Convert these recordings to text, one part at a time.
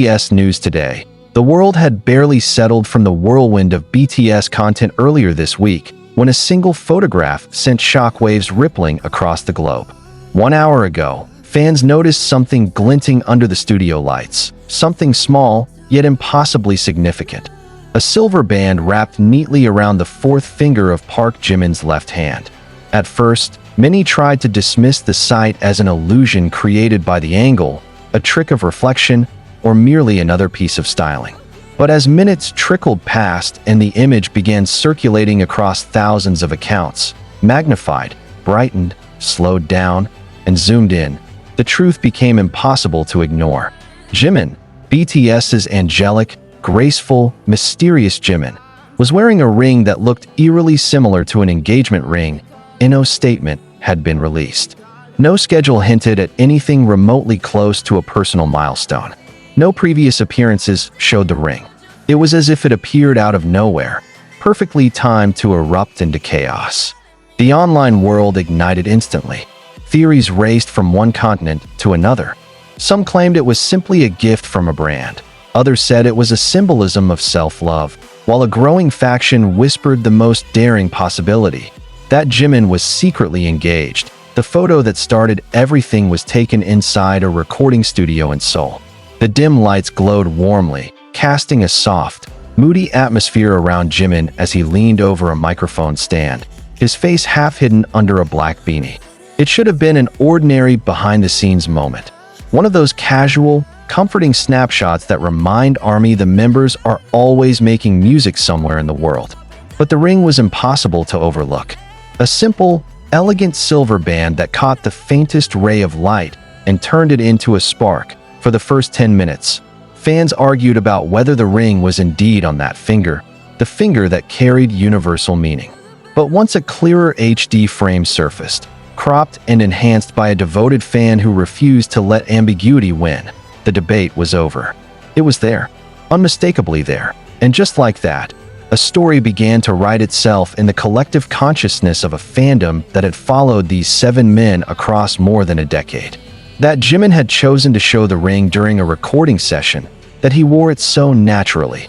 BTS news today. The world had barely settled from the whirlwind of BTS content earlier this week when a single photograph sent shockwaves rippling across the globe. 1 hour ago, fans noticed something glinting under the studio lights, something small yet impossibly significant. A silver band wrapped neatly around the fourth finger of Park Jimin's left hand. At first, many tried to dismiss the sight as an illusion created by the angle, a trick of reflection, or merely another piece of styling. But as minutes trickled past and the image began circulating across thousands of accounts, magnified, brightened, slowed down, and zoomed in, the truth became impossible to ignore. Jimin, BTS's angelic, graceful, mysterious Jimin, was wearing a ring that looked eerily similar to an engagement ring, and no statement had been released. No schedule hinted at anything remotely close to a personal milestone. No previous appearances showed the ring. It was as if it appeared out of nowhere, perfectly timed to erupt into chaos. The online world ignited instantly. Theories raced from one continent to another. Some claimed it was simply a gift from a brand. Others said it was a symbolism of self-love, while a growing faction whispered the most daring possibility, that Jimin was secretly engaged. The photo that started everything was taken inside a recording studio in Seoul. The dim lights glowed warmly, casting a soft, moody atmosphere around Jimin as he leaned over a microphone stand, his face half hidden under a black beanie. It should have been an ordinary behind-the-scenes moment. One of those casual, comforting snapshots that remind ARMY the members are always making music somewhere in the world. But the ring was impossible to overlook. A simple, elegant silver band that caught the faintest ray of light and turned it into a spark. For the first 10 minutes, fans argued about whether the ring was indeed on that finger, the finger that carried universal meaning. But once a clearer HD frame surfaced, cropped and enhanced by a devoted fan who refused to let ambiguity win, the debate was over. It was there, unmistakably there, and just like that, a story began to write itself in the collective consciousness of a fandom that had followed these 7 men across more than a decade. That Jimin had chosen to show the ring during a recording session, that he wore it so naturally,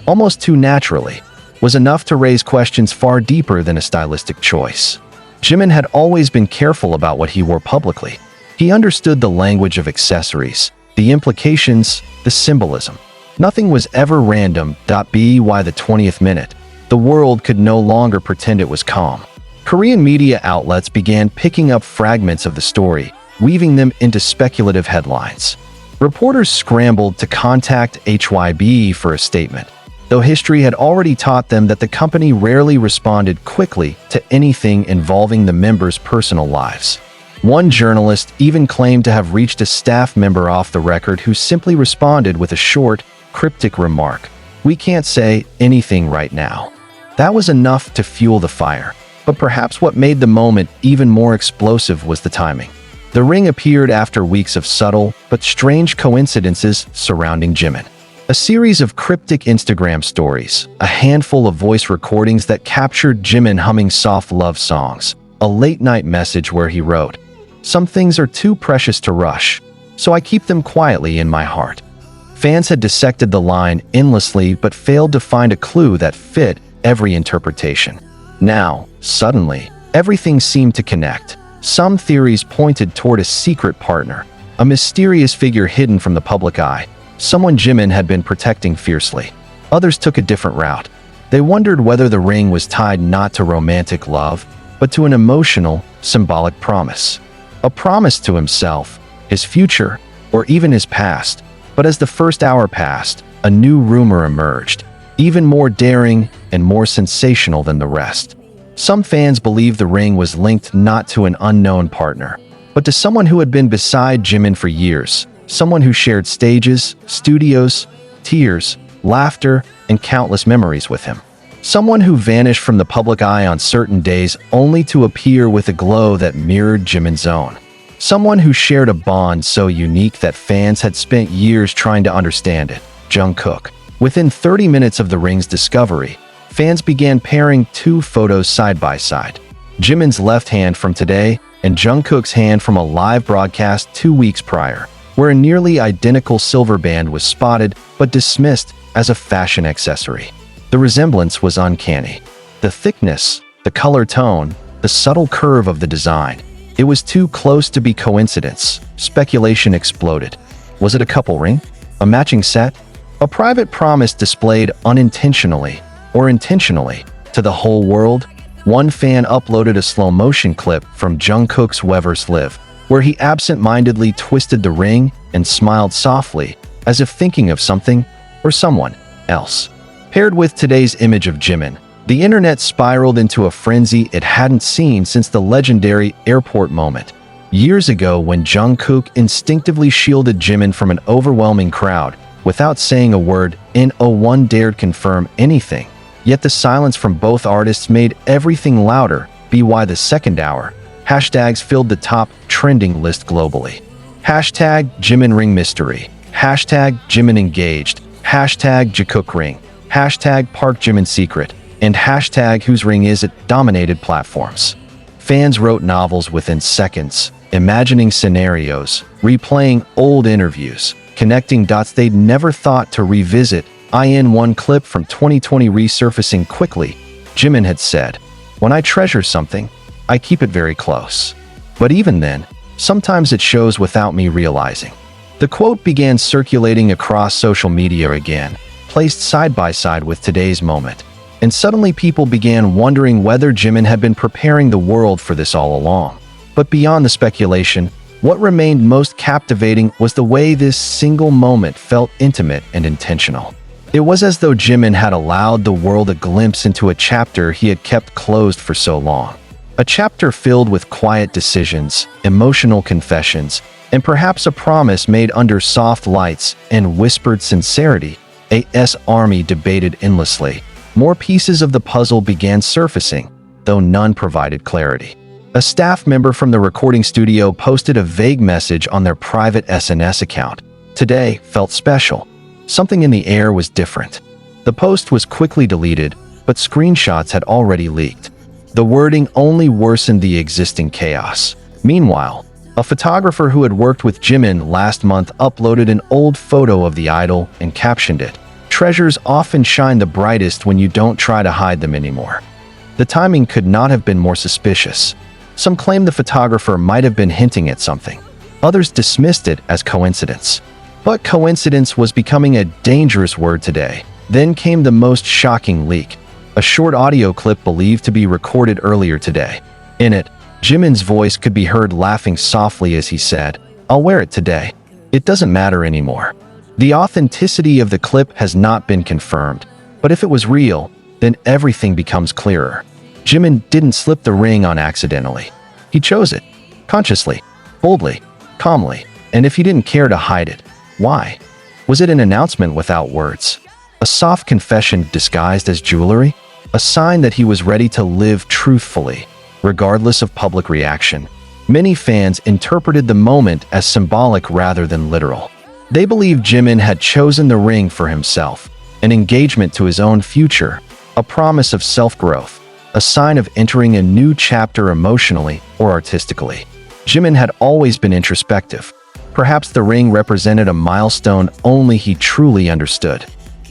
almost too naturally, was enough to raise questions far deeper than a stylistic choice. Jimin had always been careful about what he wore publicly. He understood the language of accessories, the implications, the symbolism. Nothing was ever random. By the 20th minute, the world could no longer pretend it was calm. Korean media outlets began picking up fragments of the story, weaving them into speculative headlines. Reporters scrambled to contact HYB for a statement, though history had already taught them that the company rarely responded quickly to anything involving the members' personal lives. One journalist even claimed to have reached a staff member off the record who simply responded with a short, cryptic remark, "We can't say anything right now." That was enough to fuel the fire, but perhaps what made the moment even more explosive was the timing. The ring appeared after weeks of subtle but strange coincidences surrounding Jimin. A series of cryptic Instagram stories, a handful of voice recordings that captured Jimin humming soft love songs, a late-night message where he wrote, "Some things are too precious to rush, so I keep them quietly in my heart." Fans had dissected the line endlessly but failed to find a clue that fit every interpretation. Now, suddenly, everything seemed to connect. Some theories pointed toward a secret partner, a mysterious figure hidden from the public eye, someone Jimin had been protecting fiercely. Others took a different route. They wondered whether the ring was tied not to romantic love, but to an emotional, symbolic promise. A promise to himself, his future, or even his past. But as the first hour passed, a new rumor emerged, even more daring and more sensational than the rest. Some fans believed the ring was linked not to an unknown partner, but to someone who had been beside Jimin for years, someone who shared stages, studios, tears, laughter, and countless memories with him. Someone who vanished from the public eye on certain days only to appear with a glow that mirrored Jimin's own. Someone who shared a bond so unique that fans had spent years trying to understand it, Jungkook. Within 30 minutes of the ring's discovery, fans began pairing 2 photos side by side. Jimin's left hand from today and Jungkook's hand from a live broadcast 2 weeks prior. where a nearly identical silver band was spotted but dismissed as a fashion accessory. The resemblance was uncanny. The thickness, the color tone, the subtle curve of the design. It was too close to be coincidence. Speculation exploded. Was it a couple ring? A matching set? A private promise displayed unintentionally or intentionally to the whole world? One fan uploaded a slow-motion clip from Jungkook's Weverse Live, where he absent-mindedly twisted the ring and smiled softly, as if thinking of something or someone else. Paired with today's image of Jimin, the internet spiraled into a frenzy it hadn't seen since the legendary airport moment. Years ago, when Jungkook instinctively shielded Jimin from an overwhelming crowd without saying a word, no one dared confirm anything. Yet the silence from both artists made everything louder. By the second hour, hashtags filled the top trending list globally. Hashtag Jimin Ring Mystery. Hashtag Jimin Engaged. Hashtag Jungkook Ring. Hashtag Park Jimin Secret. And hashtag Whose Ring Is It dominated platforms. Fans wrote novels within seconds, imagining scenarios, replaying old interviews, connecting dots they'd never thought to revisit. In one clip from 2020 resurfacing quickly, Jimin had said, "When I treasure something, I keep it very close. But even then, sometimes it shows without me realizing." The quote began circulating across social media again, placed side by side with today's moment. And suddenly people began wondering whether Jimin had been preparing the world for this all along. But beyond the speculation, what remained most captivating was the way this single moment felt intimate and intentional. It was as though Jimin had allowed the world a glimpse into a chapter he had kept closed for so long. A chapter filled with quiet decisions, emotional confessions, and perhaps a promise made under soft lights and whispered sincerity. AS Army debated endlessly. More pieces of the puzzle began surfacing, though none provided clarity. A staff member from the recording studio posted a vague message on their private SNS account. Today felt special. Something in the air was different. The post was quickly deleted, but screenshots had already leaked. The wording only worsened the existing chaos. Meanwhile, a photographer who had worked with Jimin last month uploaded an old photo of the idol and captioned it, "Treasures often shine the brightest when you don't try to hide them anymore." The timing could not have been more suspicious. Some claimed the photographer might have been hinting at something. Others dismissed it as coincidence. But coincidence was becoming a dangerous word today. Then came the most shocking leak, a short audio clip believed to be recorded earlier today. In it, Jimin's voice could be heard laughing softly as he said, "I'll wear it today. It doesn't matter anymore." The authenticity of the clip has not been confirmed, but if it was real, then everything becomes clearer. Jimin didn't slip the ring on accidentally. He chose it, consciously, boldly, calmly, and if he didn't care to hide it, why? Was it an announcement without words? A soft confession disguised as jewelry? A sign that he was ready to live truthfully, regardless of public reaction? Many fans interpreted the moment as symbolic rather than literal. They believed Jimin had chosen the ring for himself, an engagement to his own future, a promise of self-growth, a sign of entering a new chapter emotionally or artistically. Jimin had always been introspective. Perhaps the ring represented a milestone only he truly understood.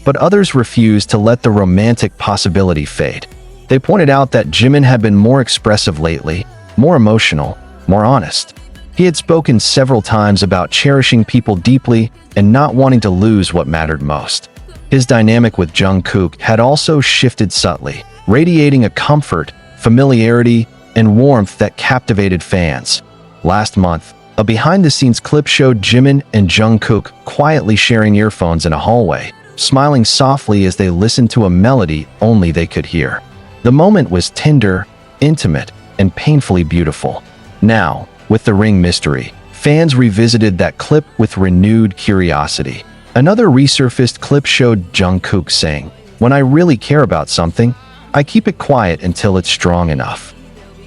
But others refused to let the romantic possibility fade. They pointed out that Jimin had been more expressive lately, more emotional, more honest. He had spoken several times about cherishing people deeply and not wanting to lose what mattered most. His dynamic with Jungkook had also shifted subtly, radiating a comfort, familiarity, and warmth that captivated fans. Last month, a behind-the-scenes clip showed Jimin and Jungkook quietly sharing earphones in a hallway, smiling softly as they listened to a melody only they could hear. The moment was tender, intimate, and painfully beautiful. Now, with the ring mystery, fans revisited that clip with renewed curiosity. Another resurfaced clip showed Jungkook saying, "When I really care about something, I keep it quiet until it's strong enough."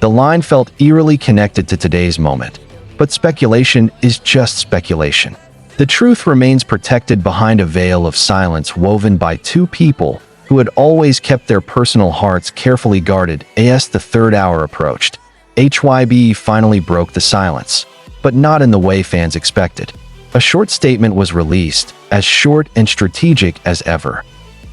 The line felt eerily connected to today's moment. But speculation is just speculation. The truth remains protected behind a veil of silence woven by two people who had always kept their personal hearts carefully guarded. As the third hour approached, HYB finally broke the silence, but not in the way fans expected. A short statement was released, as short and strategic as ever.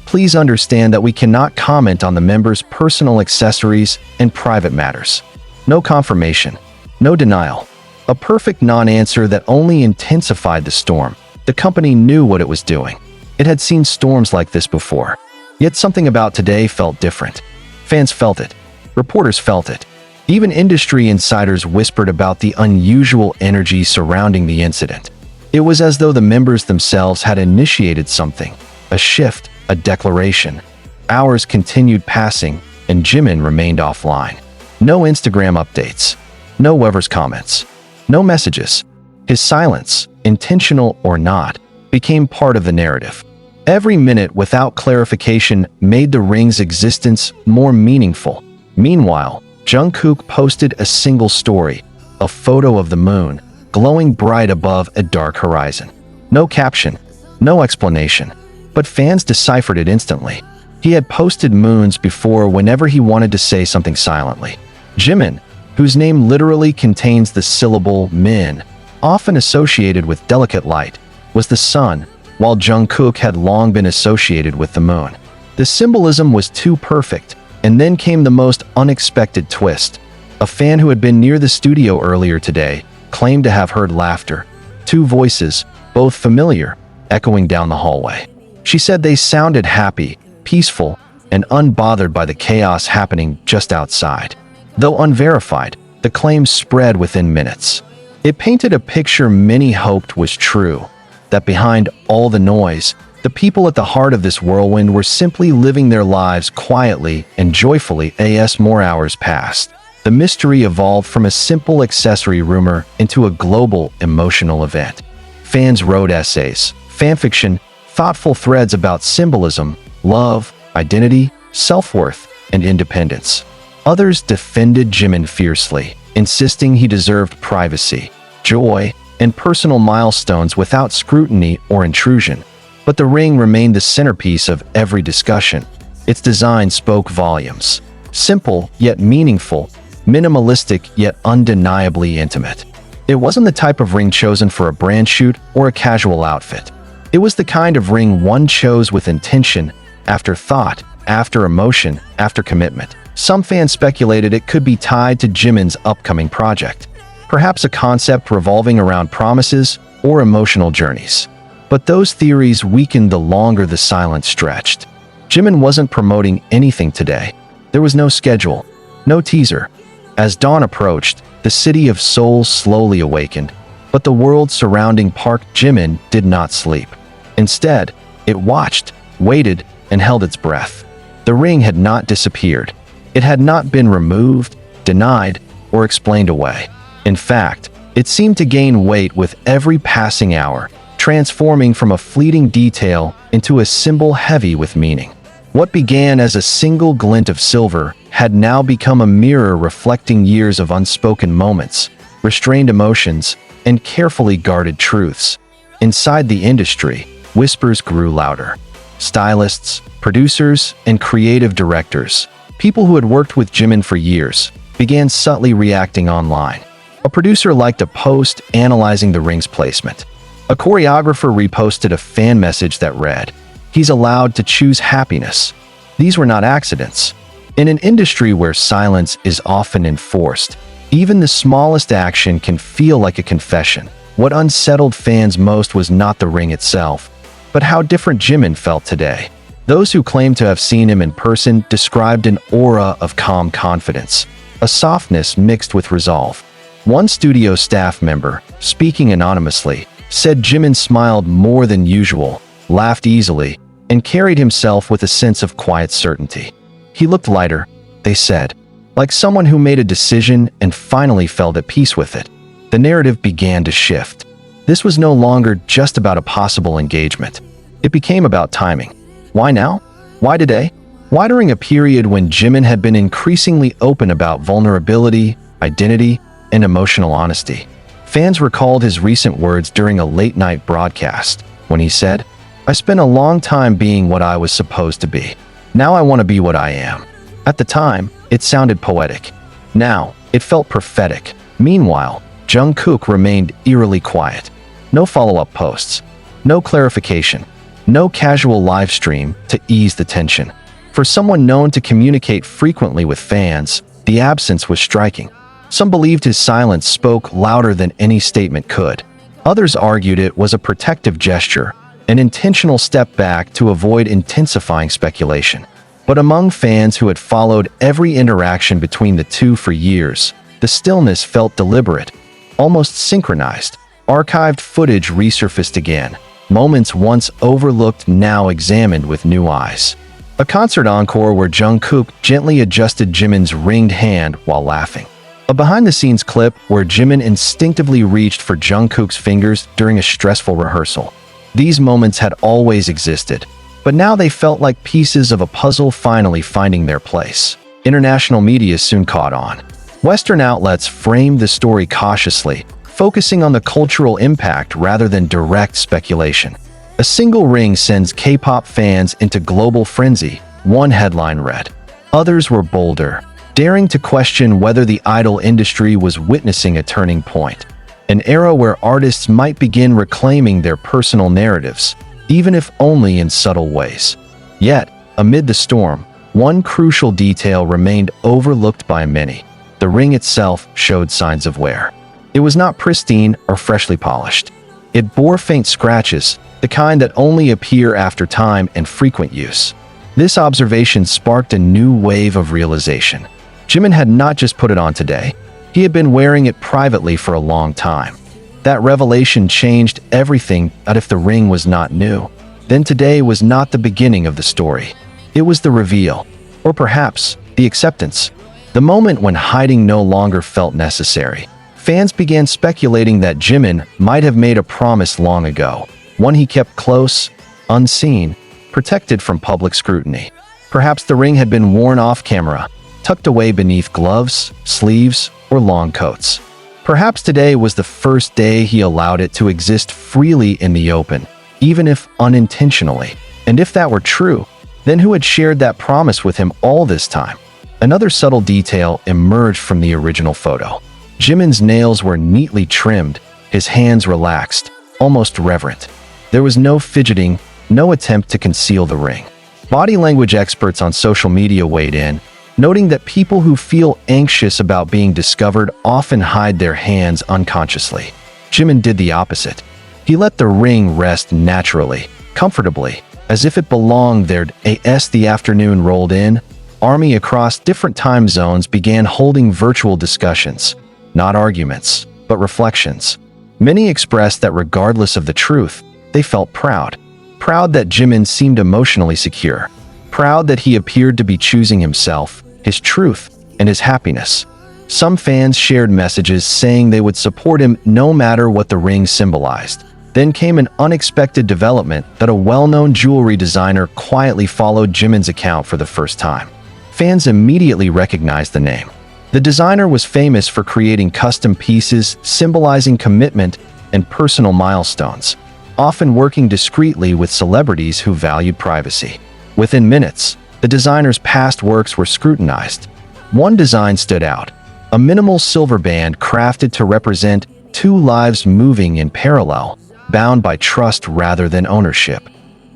Please understand that we cannot comment on the members' personal accessories and private matters. No confirmation. No denial. A perfect non-answer that only intensified the storm. The company knew what it was doing. It had seen storms like this before. Yet something about today felt different. Fans felt it. Reporters felt it. Even industry insiders whispered about the unusual energy surrounding the incident. It was as though the members themselves had initiated something. A shift, a declaration. Hours continued passing, and Jimin remained offline. No Instagram updates. No Wever's comments. No messages. His silence, intentional or not, became part of the narrative. Every minute without clarification made the ring's existence more meaningful. Meanwhile, Jungkook posted a single story, a photo of the moon, glowing bright above a dark horizon. No caption, no explanation, but fans deciphered it instantly. He had posted moons before whenever he wanted to say something silently. Jimin, whose name literally contains the syllable min, often associated with delicate light, was the sun, while Jungkook had long been associated with the moon. The symbolism was too perfect, and then came the most unexpected twist. A fan who had been near the studio earlier today claimed to have heard laughter. Two voices, both familiar, echoing down the hallway. She said they sounded happy, peaceful, and unbothered by the chaos happening just outside. Though unverified, the claims spread within minutes. It painted a picture many hoped was true, that behind all the noise, the people at the heart of this whirlwind were simply living their lives quietly and joyfully. As more hours passed, the mystery evolved from a simple accessory rumor into a global emotional event. Fans wrote essays, fanfiction, thoughtful threads about symbolism, love, identity, self-worth, and independence. Others defended Jimin fiercely, insisting he deserved privacy, joy, and personal milestones without scrutiny or intrusion. But the ring remained the centerpiece of every discussion. Its design spoke volumes. Simple yet meaningful, minimalistic yet undeniably intimate. It wasn't the type of ring chosen for a brand shoot or a casual outfit. It was the kind of ring one chose with intention, after thought, after emotion, after commitment. Some fans speculated it could be tied to Jimin's upcoming project, perhaps a concept revolving around promises or emotional journeys. But those theories weakened the longer the silence stretched. Jimin wasn't promoting anything today. There was no schedule, no teaser. As dawn approached, the city of Seoul slowly awakened, but the world surrounding Park Jimin did not sleep. Instead, it watched, waited, and held its breath. The ring had not disappeared. It had not been removed, denied, or explained away. In fact, it seemed to gain weight with every passing hour, transforming from a fleeting detail into a symbol heavy with meaning. What began as a single glint of silver had now become a mirror reflecting years of unspoken moments, restrained emotions, and carefully guarded truths. Inside the industry, whispers grew louder. Stylists, producers, and creative directors, people who had worked with Jimin for years, began subtly reacting online. A producer liked a post analyzing the ring's placement. A choreographer reposted a fan message that read, "He's allowed to choose happiness." These were not accidents. In an industry where silence is often enforced, even the smallest action can feel like a confession. What unsettled fans most was not the ring itself, but how different Jimin felt today. Those who claimed to have seen him in person described an aura of calm confidence, a softness mixed with resolve. One studio staff member, speaking anonymously, said Jimin smiled more than usual, laughed easily, and carried himself with a sense of quiet certainty. He looked lighter, they said, like someone who made a decision and finally felt at peace with it. The narrative began to shift. This was no longer just about a possible engagement. It became about timing. Why now? Why today? Why during a period when Jimin had been increasingly open about vulnerability, identity, and emotional honesty? Fans recalled his recent words during a late-night broadcast, when he said, "I spent a long time being what I was supposed to be. Now I want to be what I am." At the time, it sounded poetic. Now, it felt prophetic. Meanwhile, Jungkook remained eerily quiet. No follow-up posts. No clarification. No casual live stream to ease the tension. For someone known to communicate frequently with fans, the absence was striking. Some believed his silence spoke louder than any statement could. Others argued it was a protective gesture, an intentional step back to avoid intensifying speculation. But among fans who had followed every interaction between the two for years, the stillness felt deliberate, almost synchronized. Archived footage resurfaced again, moments once overlooked now examined with new eyes. A concert encore where Jungkook gently adjusted Jimin's ringed hand while laughing. A behind-the-scenes clip where Jimin instinctively reached for Jungkook's fingers during a stressful rehearsal. These moments had always existed, but now they felt like pieces of a puzzle finally finding their place. International media soon caught on. Western outlets framed the story cautiously, focusing on the cultural impact rather than direct speculation. A single ring sends K-pop fans into global frenzy, one headline read. Others were bolder, daring to question whether the idol industry was witnessing a turning point. An era where artists might begin reclaiming their personal narratives, even if only in subtle ways. Yet, amid the storm, one crucial detail remained overlooked by many. The ring itself showed signs of wear. It was not pristine or freshly polished. It bore faint scratches, the kind that only appear after time and frequent use. This observation sparked a new wave of realization. Jimin had not just put it on today. He had been wearing it privately for a long time. That revelation changed everything. That if the ring was not new, then today was not the beginning of the story. It was the reveal, or perhaps the acceptance. The moment when hiding no longer felt necessary. Fans began speculating that Jimin might have made a promise long ago, one he kept close, unseen, protected from public scrutiny. Perhaps the ring had been worn off camera, tucked away beneath gloves, sleeves, or long coats. Perhaps today was the first day he allowed it to exist freely in the open, even if unintentionally. And if that were true, then who had shared that promise with him all this time? Another subtle detail emerged from the original photo. Jimin's nails were neatly trimmed, his hands relaxed, almost reverent. There was no fidgeting, no attempt to conceal the ring. Body language experts on social media weighed in, noting that people who feel anxious about being discovered often hide their hands unconsciously. Jimin did the opposite. He let the ring rest naturally, comfortably, as if it belonged there. As the afternoon rolled in, army across different time zones began holding virtual discussions, not arguments, but reflections. Many expressed that regardless of the truth, they felt proud. Proud that Jimin seemed emotionally secure. Proud that he appeared to be choosing himself, his truth, and his happiness. Some fans shared messages saying they would support him no matter what the ring symbolized. Then came an unexpected development that a well-known jewelry designer quietly followed Jimin's account for the first time. Fans immediately recognized the name. The designer was famous for creating custom pieces symbolizing commitment and personal milestones, often working discreetly with celebrities who valued privacy. Within minutes, the designer's past works were scrutinized. One design stood out, a minimal silver band crafted to represent two lives moving in parallel, bound by trust rather than ownership.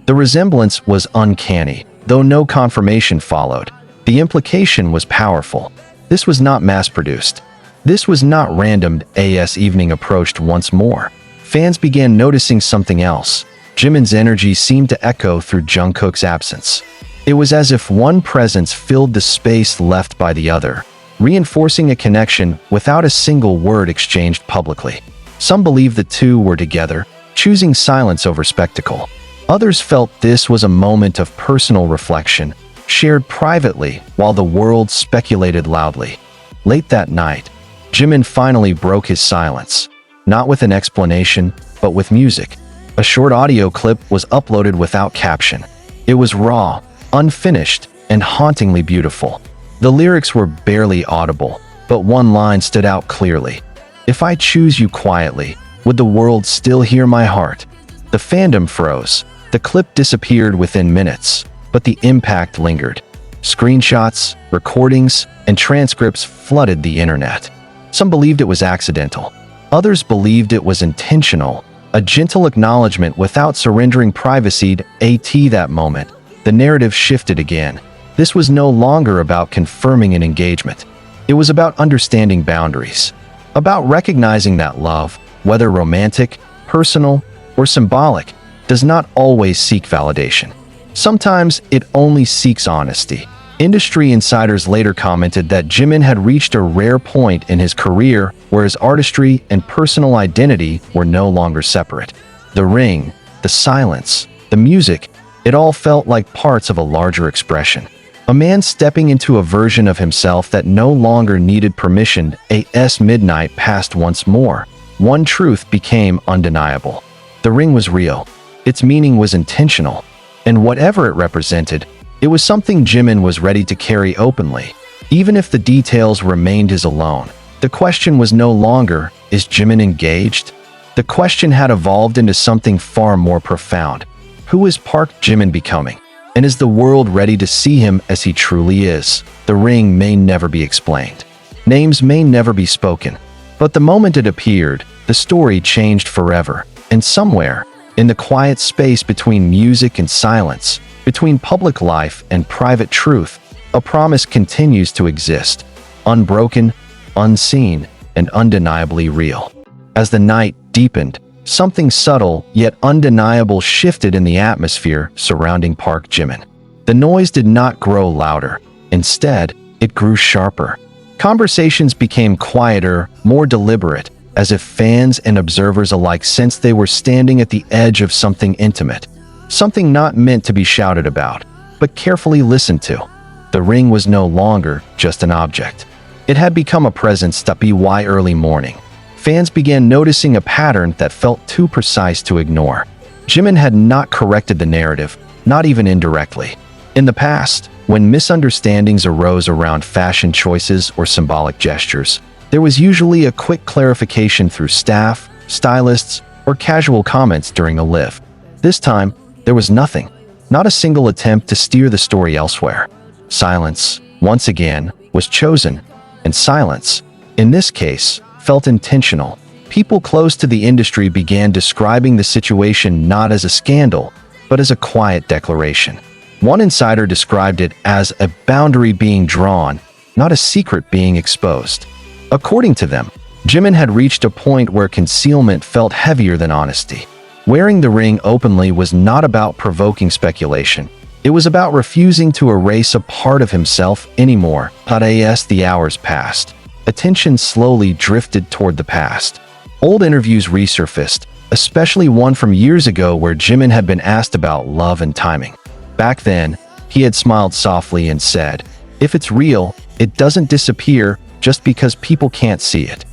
The resemblance was uncanny, though no confirmation followed. The implication was powerful. This was not mass-produced. This was not random. As evening approached once more, fans began noticing something else. Jimin's energy seemed to echo through Jungkook's absence. It was as if one presence filled the space left by the other, reinforcing a connection without a single word exchanged publicly. Some believed the two were together, choosing silence over spectacle. Others felt this was a moment of personal reflection, shared privately while the world speculated loudly. Late that night, Jimin finally broke his silence, not with an explanation, but with music. A short audio clip was uploaded without caption. It was raw, unfinished, and hauntingly beautiful. The lyrics were barely audible, but one line stood out clearly. "If I choose you quietly, would the world still hear my heart?" The fandom froze. The clip disappeared within minutes, but the impact lingered. Screenshots, recordings, and transcripts flooded the internet. Some believed it was accidental. Others believed it was intentional, a gentle acknowledgement without surrendering privacy to that moment. The narrative shifted again. This was no longer about confirming an engagement. It was about understanding boundaries, about recognizing that love, whether romantic, personal, or symbolic, does not always seek validation. Sometimes it only seeks honesty. Industry insiders later commented that Jimin had reached a rare point in his career where his artistry and personal identity were no longer separate. The ring, the silence, the music, it all felt like parts of a larger expression. A man stepping into a version of himself that no longer needed permission. As midnight passed once more, one truth became undeniable. The ring was real. Its meaning was intentional. And whatever it represented, it was something Jimin was ready to carry openly, even if the details remained his alone. The question was no longer, is Jimin engaged? The question had evolved into something far more profound. Who is Park Jimin becoming? And is the world ready to see him as he truly is? The ring may never be explained. Names may never be spoken. But the moment it appeared, the story changed forever. And somewhere, in the quiet space between music and silence, between public life and private truth, a promise continues to exist, unbroken, unseen, and undeniably real. As the night deepened, something subtle yet undeniable shifted in the atmosphere surrounding Park Jimin. The noise did not grow louder. Instead, it grew sharper. Conversations became quieter, more deliberate, as if fans and observers alike sensed they were standing at the edge of something intimate. Something not meant to be shouted about, but carefully listened to. The ring was no longer just an object. It had become a presence. By early morning, fans began noticing a pattern that felt too precise to ignore. Jimin had not corrected the narrative, not even indirectly. In the past, when misunderstandings arose around fashion choices or symbolic gestures, there was usually a quick clarification through staff, stylists, or casual comments during a live. This time, there was nothing, not a single attempt to steer the story elsewhere. Silence, once again, was chosen, and silence, in this case, felt intentional. People close to the industry began describing the situation not as a scandal, but as a quiet declaration. One insider described it as a boundary being drawn, not a secret being exposed. According to them, Jimin had reached a point where concealment felt heavier than honesty. Wearing the ring openly was not about provoking speculation. It was about refusing to erase a part of himself anymore. As the hours passed, attention slowly drifted toward the past. Old interviews resurfaced, especially one from years ago where Jimin had been asked about love and timing. Back then, he had smiled softly and said, "If it's real, it doesn't disappear just because people can't see it."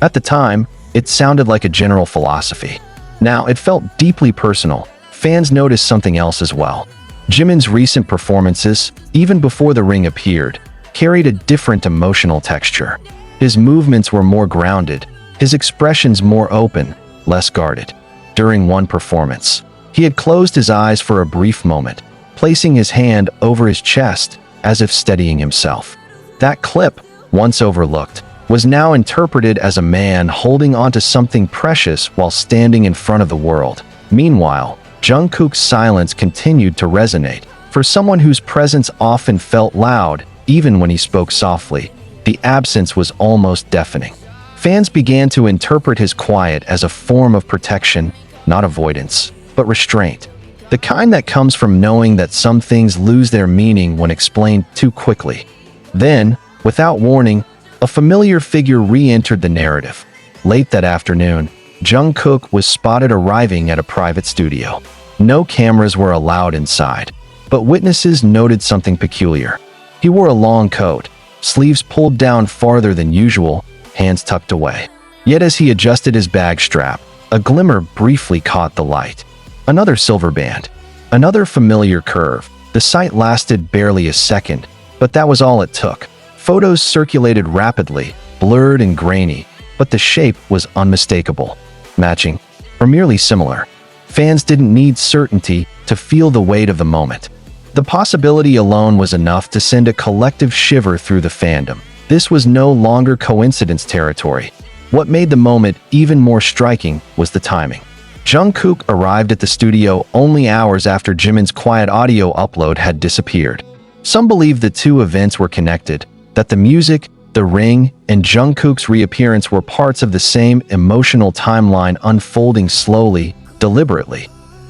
At the time, it sounded like a general philosophy. Now it felt deeply personal. Fans noticed something else as well. Jimin's recent performances, even before the ring appeared, carried a different emotional texture. His movements were more grounded, his expressions more open, less guarded. During one performance, he had closed his eyes for a brief moment, placing his hand over his chest as if steadying himself. That clip, once overlooked, was now interpreted as a man holding onto something precious while standing in front of the world. Meanwhile, Jungkook's silence continued to resonate. For someone whose presence often felt loud, even when he spoke softly, the absence was almost deafening. Fans began to interpret his quiet as a form of protection, not avoidance, but restraint. The kind that comes from knowing that some things lose their meaning when explained too quickly. Then, without warning, a familiar figure re-entered the narrative. Late that afternoon, Jungkook was spotted arriving at a private studio. No cameras were allowed inside, but witnesses noted something peculiar. He wore a long coat, sleeves pulled down farther than usual, hands tucked away. Yet as he adjusted his bag strap, a glimmer briefly caught the light. Another silver band, another familiar curve. The sight lasted barely a second, but that was all it took. Photos circulated rapidly, blurred and grainy, but the shape was unmistakable. Matching, or merely similar. Fans didn't need certainty to feel the weight of the moment. The possibility alone was enough to send a collective shiver through the fandom. This was no longer coincidence territory. What made the moment even more striking was the timing. Jungkook arrived at the studio only hours after Jimin's quiet audio upload had disappeared. Some believe the two events were connected, that the music, the ring, and Jungkook's reappearance were parts of the same emotional timeline unfolding slowly, deliberately.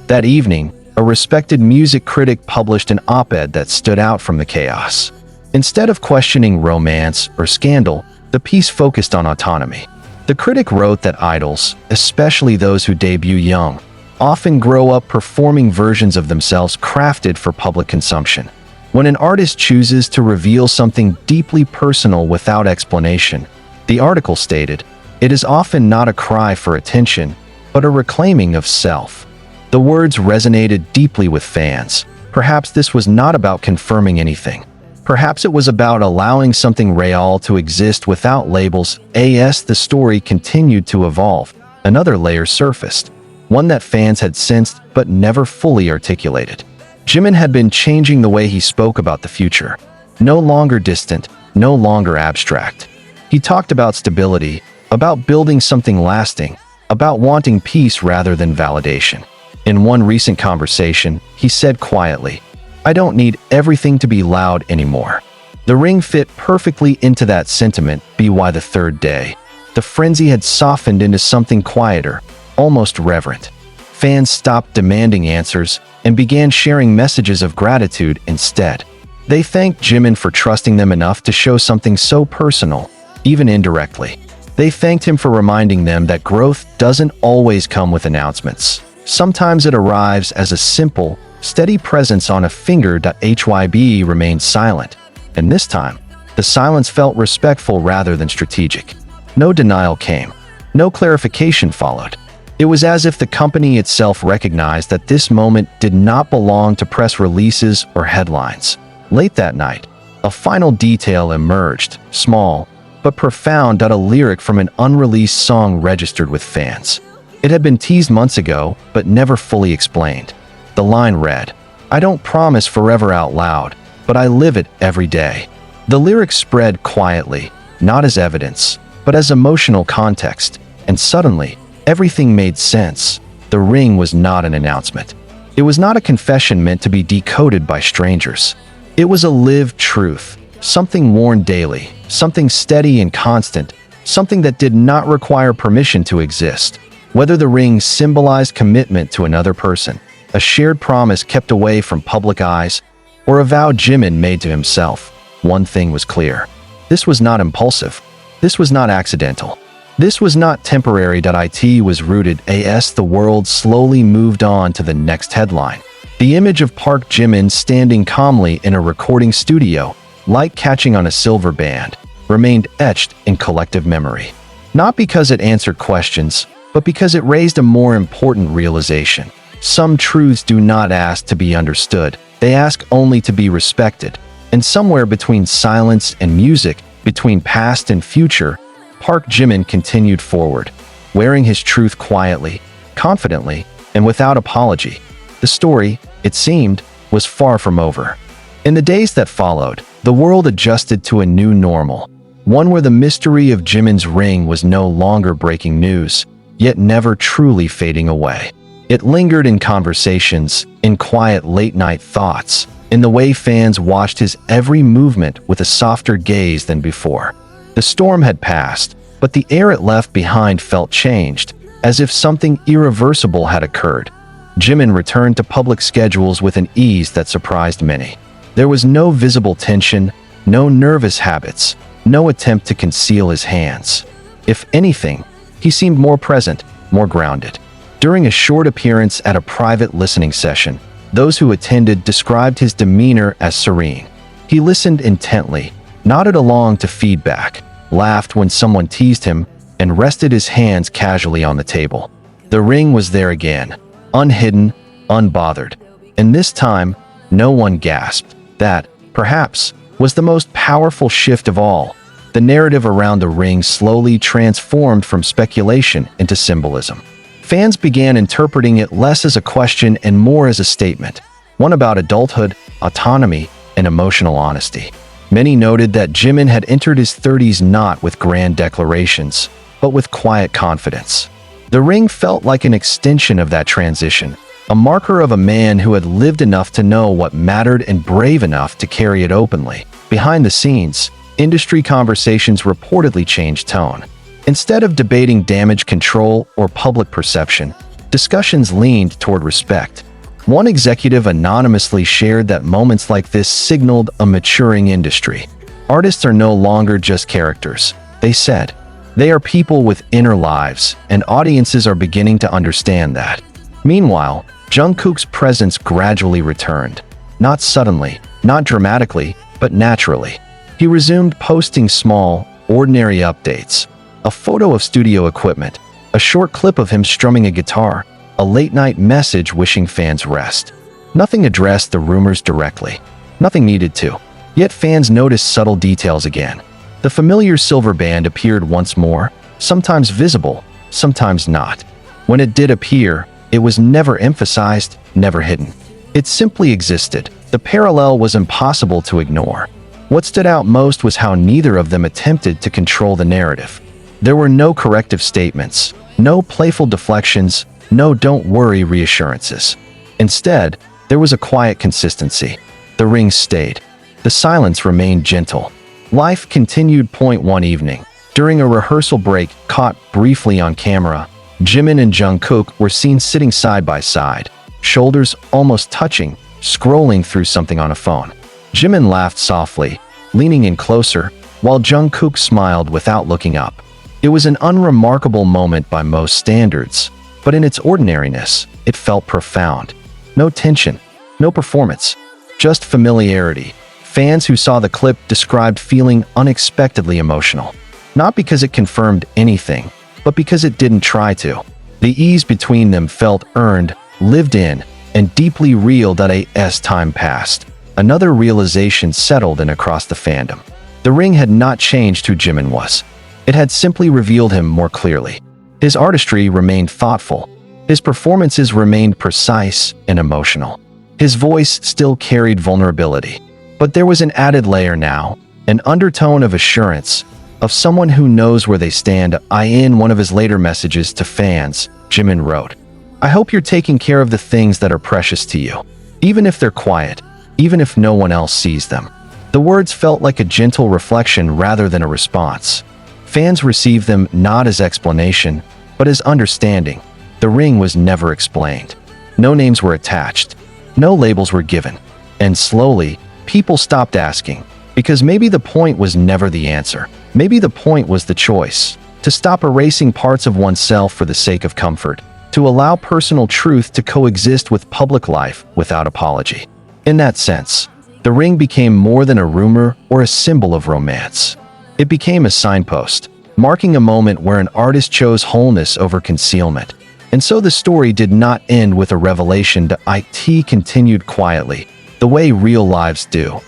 That evening, a respected music critic published an op-ed that stood out from the chaos. Instead of questioning romance or scandal, the piece focused on autonomy. The critic wrote that idols, especially those who debut young, often grow up performing versions of themselves crafted for public consumption. When an artist chooses to reveal something deeply personal without explanation, the article stated, it is often not a cry for attention, but a reclaiming of self. The words resonated deeply with fans. Perhaps this was not about confirming anything. Perhaps it was about allowing something real to exist without labels. As the story continued to evolve, another layer surfaced, one that fans had sensed but never fully articulated. Jimin had been changing the way he spoke about the future. No longer distant, no longer abstract. He talked about stability, about building something lasting, about wanting peace rather than validation. In one recent conversation, he said quietly, I don't need everything to be loud anymore. The ring fit perfectly into that sentiment. By the third day, the frenzy had softened into something quieter, almost reverent. Fans stopped demanding answers and began sharing messages of gratitude instead. They thanked Jimin for trusting them enough to show something so personal, even indirectly. They thanked him for reminding them that growth doesn't always come with announcements. Sometimes it arrives as a simple, steady presence on a finger. Hybe remained silent, and this time, the silence felt respectful rather than strategic. No denial came. No clarification followed. It was as if the company itself recognized that this moment did not belong to press releases or headlines. Late that night, a final detail emerged, small but profound. A lyric from an unreleased song registered with fans. It had been teased months ago, but never fully explained. The line read, I don't promise forever out loud, but I live it every day. The lyrics spread quietly, not as evidence, but as emotional context, and suddenly, everything made sense. The ring was not an announcement. It was not a confession meant to be decoded by strangers. It was a lived truth, something worn daily, something steady and constant, something that did not require permission to exist. Whether the ring symbolized commitment to another person, a shared promise kept away from public eyes, or a vow Jimin made to himself, one thing was clear. This was not impulsive. This was not accidental. This was not temporary. It was rooted. As the world slowly moved on to the next headline. The image of Park Jimin standing calmly in a recording studio, light catching on a silver band, remained etched in collective memory. Not because it answered questions, but because it raised a more important realization. Some truths do not ask to be understood, they ask only to be respected. And somewhere between silence and music, between past and future, Park Jimin continued forward, wearing his truth quietly, confidently, and without apology. The story, it seemed, was far from over. In the days that followed, the world adjusted to a new normal, one where the mystery of Jimin's ring was no longer breaking news, yet never truly fading away. It lingered in conversations, in quiet late-night thoughts, in the way fans watched his every movement with a softer gaze than before. The storm had passed, but the air it left behind felt changed, as if something irreversible had occurred. Jimin returned to public schedules with an ease that surprised many. There was no visible tension, no nervous habits, no attempt to conceal his hands. If anything, he seemed more present, more grounded. During a short appearance at a private listening session, those who attended described his demeanor as serene. He listened intently, nodded along to feedback, laughed when someone teased him, and rested his hands casually on the table. The ring was there again, unhidden, unbothered. And this time, no one gasped. That, perhaps, was the most powerful shift of all. The narrative around the ring slowly transformed from speculation into symbolism. Fans began interpreting it less as a question and more as a statement, one about adulthood, autonomy, and emotional honesty. Many noted that Jimin had entered his 30s not with grand declarations, but with quiet confidence. The ring felt like an extension of that transition, a marker of a man who had lived enough to know what mattered and brave enough to carry it openly. Behind the scenes, industry conversations reportedly changed tone. Instead of debating damage control or public perception, discussions leaned toward respect. One executive anonymously shared that moments like this signaled a maturing industry. Artists are no longer just characters, they said. They are people with inner lives, and audiences are beginning to understand that. Meanwhile, Jungkook's presence gradually returned. Not suddenly, not dramatically, but naturally. He resumed posting small, ordinary updates. A photo of studio equipment, a short clip of him strumming a guitar, a late-night message wishing fans rest. Nothing addressed the rumors directly. Nothing needed to. Yet fans noticed subtle details again. The familiar silver band appeared once more, sometimes visible, sometimes not. When it did appear, it was never emphasized, never hidden. It simply existed. The parallel was impossible to ignore. What stood out most was how neither of them attempted to control the narrative. There were no corrective statements, no playful deflections, no don't worry reassurances. Instead, there was a quiet consistency. The ring stayed. The silence remained gentle. Life continued. One evening, during a rehearsal break caught briefly on camera, Jimin and Jungkook were seen sitting side by side, shoulders almost touching, scrolling through something on a phone. Jimin laughed softly, leaning in closer, while Jungkook smiled without looking up. It was an unremarkable moment by most standards, but in its ordinariness, it felt profound. No tension, no performance, just familiarity. Fans who saw the clip described feeling unexpectedly emotional. Not because it confirmed anything, but because it didn't try to. The ease between them felt earned, lived in, and deeply real. As time passed, another realization settled in across the fandom. The ring had not changed who Jimin was. It had simply revealed him more clearly. His artistry remained thoughtful. His performances remained precise and emotional. His voice still carried vulnerability. But there was an added layer now, an undertone of assurance, of someone who knows where they stand. In one of his later messages to fans, Jimin wrote, "I hope you're taking care of the things that are precious to you, even if they're quiet, even if no one else sees them." The words felt like a gentle reflection rather than a response. Fans received them not as explanation, but as understanding. The ring was never explained. No names were attached. No labels were given. And slowly, people stopped asking, because maybe the point was never the answer. Maybe the point was the choice, to stop erasing parts of oneself for the sake of comfort, to allow personal truth to coexist with public life without apology. In that sense, the ring became more than a rumor or a symbol of romance. It became a signpost, marking a moment where an artist chose wholeness over concealment. And so the story did not end with a revelation. It continued quietly, the way real lives do,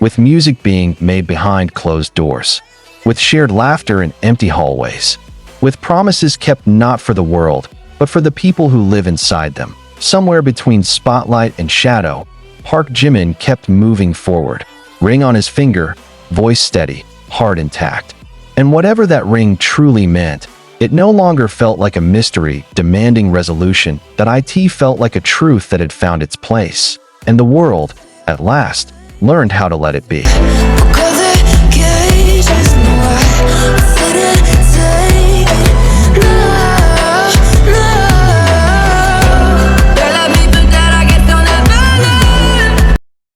with music being made behind closed doors, with shared laughter in empty hallways, with promises kept not for the world, but for the people who live inside them. Somewhere between spotlight and shadow, Park Jimin kept moving forward, ring on his finger, voice steady, heart intact. And whatever that ring truly meant, it no longer felt like a mystery demanding resolution. It felt like a truth that had found its place. And the world, at last, learned how to let it be.